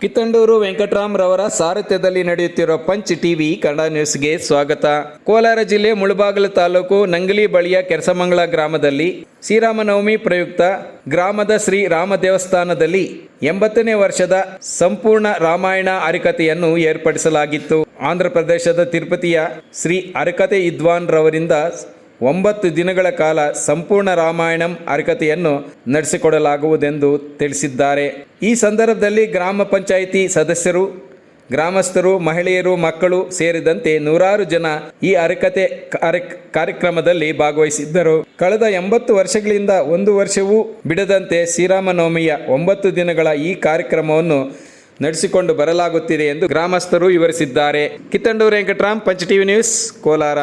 ಕಿತ್ತಂಡೂರು ವೆಂಕಟರಾಮ್ ರವರ ಸಾರಥ್ಯದಲ್ಲಿ ನಡೆಯುತ್ತಿರುವ punch TV Kannada ನ್ಯೂಸ್ಗೆ ಸ್ವಾಗತ. ಕೋಲಾರ ಜಿಲ್ಲೆ ಮುಳಬಾಗಿಲು ತಾಲೂಕು ನಂಗಲಿ ಬಳಿಯ ಕೆರಸಮಂಗಲ ಗ್ರಾಮದಲ್ಲಿ ಶ್ರೀರಾಮನವಮಿ ಪ್ರಯುಕ್ತ ಗ್ರಾಮದ ಶ್ರೀ ರಾಮ ದೇವಸ್ಥಾನದಲ್ಲಿ 80ನೇ ವರ್ಷದ ಸಂಪೂರ್ಣ ರಾಮಾಯಣ ಹರಿಕಥೆಯನ್ನು ಏರ್ಪಡಿಸಲಾಗಿತ್ತು. ಆಂಧ್ರ ಪ್ರದೇಶದ ತಿರುಪತಿಯ ಶ್ರೀ ಹರಿಕಥೆ ವಿದ್ವಾನ್ ರವರಿಂದ 9 ದಿನಗಳ ಕಾಲ ಸಂಪೂರ್ಣ ರಾಮಾಯಣಂ ಹರಿಕಥೆಯನ್ನು ನಡೆಸಿಕೊಡಲಾಗುವುದೆಂದು ತಿಳಿಸಿದ್ದಾರೆ. ಈ ಸಂದರ್ಭದಲ್ಲಿ ಗ್ರಾಮ ಪಂಚಾಯಿತಿ ಸದಸ್ಯರು, ಗ್ರಾಮಸ್ಥರು, ಮಹಿಳೆಯರು, ಮಕ್ಕಳು ಸೇರಿದಂತೆ ನೂರಾರು ಜನ ಈ ಹರಿಕಥೆ ಕಾರ್ಯಕ್ರಮದಲ್ಲಿ ಭಾಗವಹಿಸಿದ್ದರು. ಕಳೆದ 80 ವರ್ಷಗಳಿಂದ ಒಂದು ವರ್ಷವೂ ಬಿಡದಂತೆ ಶ್ರೀರಾಮನವಮಿಯ 9 ದಿನಗಳ ಈ ಕಾರ್ಯಕ್ರಮವನ್ನು ನಡೆಸಿಕೊಂಡು ಬರಲಾಗುತ್ತಿದೆ ಎಂದು ಗ್ರಾಮಸ್ಥರು ವಿವರಿಸಿದ್ದಾರೆ. Kittanduru Venkatram, Punch TV News, Kolar.